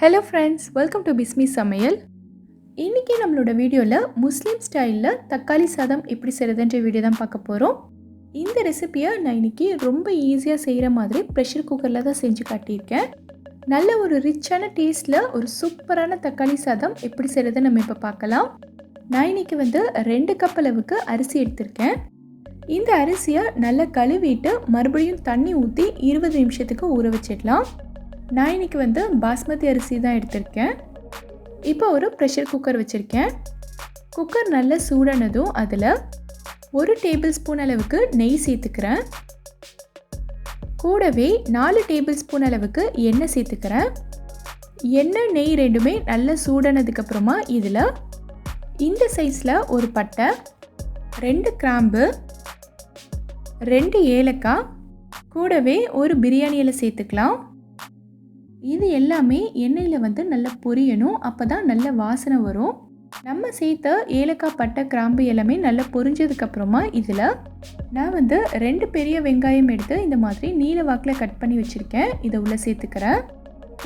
Hello friends, welcome to Bismi சமையல். இன்றைக்கி நம்மளோட வீடியோவில் முஸ்லீம் ஸ்டைலில் தக்காளி சாதம் எப்படி செய்கிறதுன்ற வீடியோ தான் பார்க்க போகிறோம். இந்த ரெசிப்பியை நான் இன்றைக்கி ரொம்ப ஈஸியாக செய்கிற மாதிரி ப்ரெஷர் குக்கரில் தான் செஞ்சு காட்டியிருக்கேன். நல்ல ஒரு ரிச்சான டேஸ்ட்டில் ஒரு சூப்பரான தக்காளி சாதம் எப்படி செய்கிறது நம்ம இப்போ பார்க்கலாம். நான் இன்றைக்கி 2 கப் அளவுக்கு அரிசி எடுத்திருக்கேன். இந்த அரிசியை நல்லா கழுவிட்டு மறுபடியும் தண்ணி ஊற்றி 20 நிமிஷத்துக்கு ஊற வச்சிடலாம். நான் இன்றைக்கி பாஸ்மதி அரிசி தான் எடுத்திருக்கேன். இப்போ ஒரு ப்ரெஷர் குக்கர் வச்சுருக்கேன். குக்கர் நல்லா சூடானதும் அதில் 1 டேபிள் ஸ்பூன் அளவுக்கு நெய் சேர்த்துக்கிறேன். கூடவே 4 டேபிள் ஸ்பூன் அளவுக்கு எண்ணெய் சேர்த்துக்கிறேன். எண்ணெய் நெய் ரெண்டுமே நல்லா சூடானதுக்கப்புறமா இதில் இந்த சைஸில் ஒரு பட்டை, 2 கிராம்பு, 2 ஏலக்காய், கூடவே ஒரு பிரியாணி இலை சேர்த்துக்கலாம். இது எல்லாமே எண்ணெயில் நல்லா பொரியணும். அப்போ தான் நல்ல வாசனை வரும். நம்ம சேர்த்த ஏலக்காய், பட்டை, கிராம்பு எல்லாமே நல்லா பொரிஞ்சதுக்கப்புறமா இதில் நான் 2 பெரிய வெங்காயம் எடுத்து இந்த மாதிரி நீல வாக்கில் கட் பண்ணி வச்சுருக்கேன். இதை உள்ளே சேர்த்துக்கிறேன்.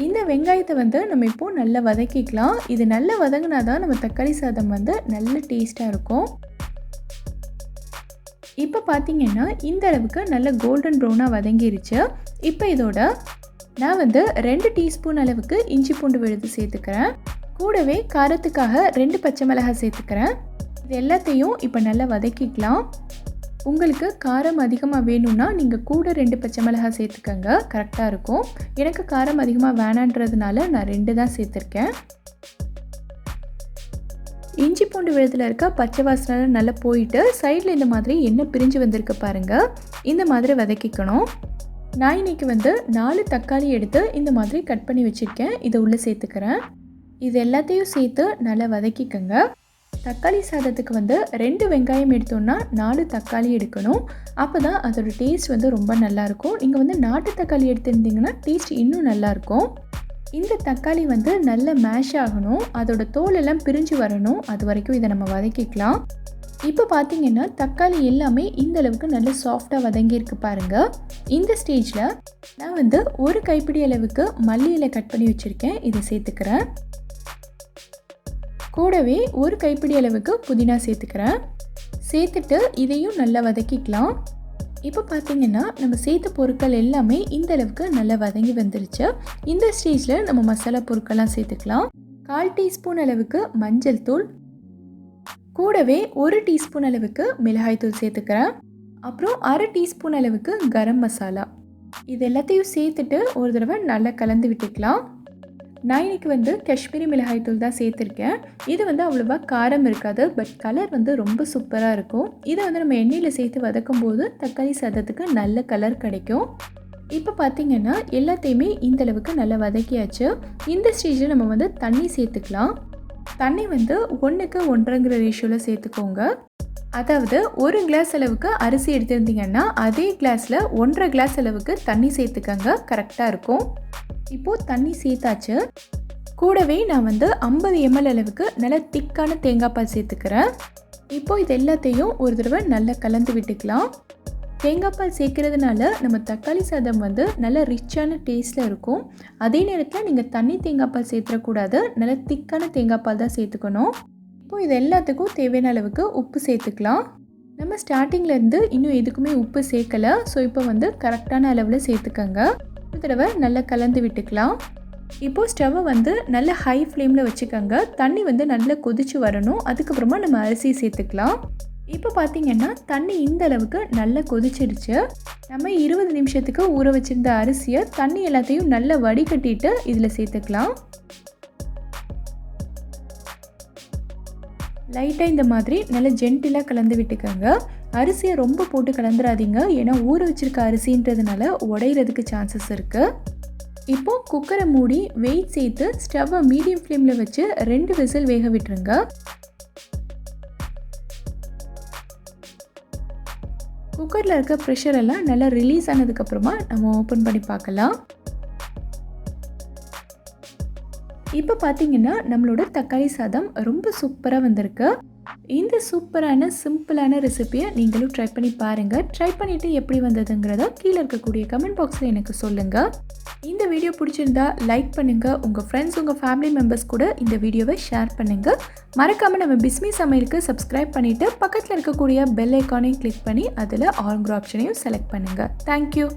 இந்த வெங்காயத்தை நம்ம இப்போது நல்லா வதக்கிக்கலாம். இது நல்லா வதங்கினா தான் நம்ம தக்காளி சாதம் நல்ல டேஸ்ட்டாக இருக்கும். இப்போ பார்த்திங்கன்னா இந்த அளவுக்கு நல்ல கோல்டன் ப்ரௌனாக வதங்கிருச்சு. இப்போ இதோட நான் 2 டீஸ்பூன் அளவுக்கு இஞ்சி பூண்டு விழுது சேர்த்துக்கிறேன். கூடவே காரத்துக்காக 2 பச்சை மிளகாய் சேர்த்துக்கிறேன். இது எல்லாத்தையும் இப்போ நல்லா வதக்கிக்கலாம். உங்களுக்கு காரம் அதிகமாக வேணும்னா நீங்கள் கூட 2 பச்சை மிளகாய் சேர்த்துக்கங்க, கரெக்டாக இருக்கும். எனக்கு காரம் அதிகமாக வேணான்றதுனால நான் 2 தான் சேர்த்துருக்கேன். இஞ்சி பூண்டு விழுதில் இருக்க பச்சை வாசனை நல்லா போயிட்டு சைடில் இந்த மாதிரி எண்ணெய் பிரிஞ்சு வந்திருக்கு பாருங்கள். இந்த மாதிரி வதக்கிக்கணும். நான் இன்றைக்கி 4 தக்காளி எடுத்து இந்த மாதிரி கட் பண்ணி வச்சுருக்கேன். இதை உள்ளே சேர்த்துக்கிறேன். இது எல்லாத்தையும் சேர்த்து நல்லா வதக்கிக்கங்க. தக்காளி சாதத்துக்கு 2 வெங்காயம் எடுத்தோன்னா 4 தக்காளி எடுக்கணும். அப்போ தான் அதோடய டேஸ்ட் ரொம்ப நல்லாயிருக்கும். நீங்கள் நாட்டு தக்காளி எடுத்துருந்தீங்கன்னா டேஸ்ட் இன்னும் நல்லாயிருக்கும். இந்த தக்காளி நல்லா மேஷ் ஆகணும். அதோட தோல் எல்லாம் பிரிஞ்சு வரணும். அது வரைக்கும் இதை நம்ம வதக்கிக்கலாம். இப்போ பார்த்தீங்கன்னா தக்காளி எல்லாமே இந்த அளவுக்கு நல்ல சாஃப்டாக வதங்கியிருக்கு பாருங்கள். இந்த ஸ்டேஜில் நான் 1 கைப்பிடி அளவுக்கு மல்லி இலை கட் பண்ணி வச்சுருக்கேன். இதை சேர்த்துக்கிறேன். கூடவே 1 கைப்பிடி அளவுக்கு புதினா சேர்த்துக்கிறேன். சேர்த்துட்டு இதையும் நல்லா வதக்கிக்கலாம். இப்போ பார்த்தீங்கன்னா நம்ம சேர்த்த பொருட்கள் எல்லாமே இந்த அளவுக்கு நல்லா வதங்கி வந்துருச்சு. இந்த ஸ்டேஜில் நம்ம மசாலா பொருட்கள்லாம் சேர்த்துக்கலாம். 1/4 டீஸ்பூன் அளவுக்கு மஞ்சள் தூள், கூடவே 1 டீஸ்பூன் அளவுக்கு மிளகாய்த்தூள் சேர்த்துக்கிறேன். அப்புறம் 1/2 டீஸ்பூன் அளவுக்கு கரம் மசாலா. இது எல்லாத்தையும் சேர்த்துட்டு ஒரு தடவை நல்லா கலந்து விட்டுக்கலாம். நான் இன்றைக்கி காஷ்மீரி மிளகாய்த்தூள் தான் சேர்த்துருக்கேன். இது அவ்வளோவா காரம் இருக்காது, பட் கலர் ரொம்ப சூப்பராக இருக்கும். இதை நம்ம எண்ணெயில் சேர்த்து வதக்கும் போது தக்காளி சாதத்துக்கு நல்ல கலர் கிடைக்கும். இப்போ பார்த்திங்கன்னா எல்லாத்தையுமே இந்தளவுக்கு நல்லா வதக்கியாச்சு. இந்த ஸ்டேஜில் நம்ம தண்ணி சேர்த்துக்கலாம். தண்ணி 1க்கு 1.5 ரேஷியோவில் சேர்த்துக்கோங்க. அதாவது 1 கிளாஸ் அளவுக்கு அரிசி எடுத்திருந்தீங்கன்னா அதே கிளாஸில் 1.5 கிளாஸ் அளவுக்கு தண்ணி சேர்த்துக்கங்க, கரெக்டாக இருக்கும். இப்போது தண்ணி சேர்த்தாச்சு. கூடவே நான் 50 ml அளவுக்கு நல்ல திக்கான தேங்காய் பால் சேர்த்துக்கிறேன். இப்போது இது எல்லாத்தையும் ஒரு தடவை நல்லா கலந்து விட்டுக்கலாம். தேங்காய் பால் சேர்க்கறதுனால நம்ம தக்காளி சாதம் நல்ல ரிச்சான டேஸ்ட்டில் இருக்கும். அதே நேரத்தில் நீங்கள் தண்ணி தேங்காய் பால் சேர்த்துக்கூடாது, நல்ல திக்கான தேங்காய் பால் தான் சேர்த்துக்கணும். இப்போது இது எல்லாத்துக்கும் தேவையான அளவுக்கு உப்பு சேர்த்துக்கலாம். நம்ம ஸ்டார்டிங்லேருந்து இன்னும் எதுக்குமே உப்பு சேர்க்கலை. ஸோ இப்போ கரெக்டான அளவில் சேர்த்துக்கங்க. ஒரு தடவை நல்லா கலந்து விட்டுக்கலாம். இப்போது ஸ்டவ்வை நல்ல ஹை ஃப்ளேமில் வச்சுக்கோங்க. தண்ணி நல்லா கொதித்து வரணும். அதுக்கப்புறமா நம்ம அரிசி சேர்த்துக்கலாம். இப்போ பார்த்திங்கன்னா தண்ணி இந்த அளவுக்கு நல்லா கொதிச்சிடுச்சு. நம்ம 20 நிமிஷத்துக்கு ஊற வச்சுருந்த அரிசியை தண்ணி எல்லாத்தையும் நல்லா வடிகட்டிட்டு இதில் சேர்த்துக்கலாம். லைட்டாக இந்த மாதிரி நல்லா ஜென்டிலாக கலந்து விட்டுக்கோங்க. அரிசியை ரொம்ப போட்டு கலந்துடாதீங்க, ஏன்னா ஊற வச்சுருக்க அரிசின்றதுனால உடையிறதுக்கு சான்சஸ் இருக்குது. இப்போது குக்கரை மூடி வெயிட் சேர்த்து ஸ்டவ்வை மீடியம் ஃப்ளேமில் வச்சு 2 விசில் வேக விட்டுருங்க. குக்கரில் இருக்க ப்ரெஷர் எல்லாம் நல்லா ரிலீஸ் ஆனதுக்கப்புறமா நம்ம ஓப்பன் பண்ணி பார்க்கலாம். இப்போ பார்த்திங்கன்னா நம்மளோட தக்காளி சாதம் ரொம்ப சூப்பராக வந்திருக்கு. இந்த சூப்பரான சிம்பிளான ரெசிபியை நீங்களும் ட்ரை பண்ணி பாருங்கள். ட்ரை பண்ணிவிட்டு எப்படி வந்ததுங்கிறத கீழே இருக்கக்கூடிய கமெண்ட் பாக்ஸில் எனக்கு சொல்லுங்கள். இந்த வீடியோ பிடிச்சிருந்தா லைக் பண்ணுங்கள். உங்கள் ஃப்ரெண்ட்ஸ், உங்கள் ஃபேமிலி மெம்பர்ஸ் கூட இந்த வீடியோவை ஷேர் பண்ணுங்கள். மறக்காமல் நம்ம பிஸ்மி சமையலுக்கு சப்ஸ்கிரைப் பண்ணிவிட்டு பக்கத்தில் இருக்கக்கூடிய பெல் ஐக்கானையும் கிளிக் பண்ணி அதில் ஆல்ங்கிற ஆப்ஷனையும் செலக்ட் பண்ணுங்கள். தேங்க்யூ.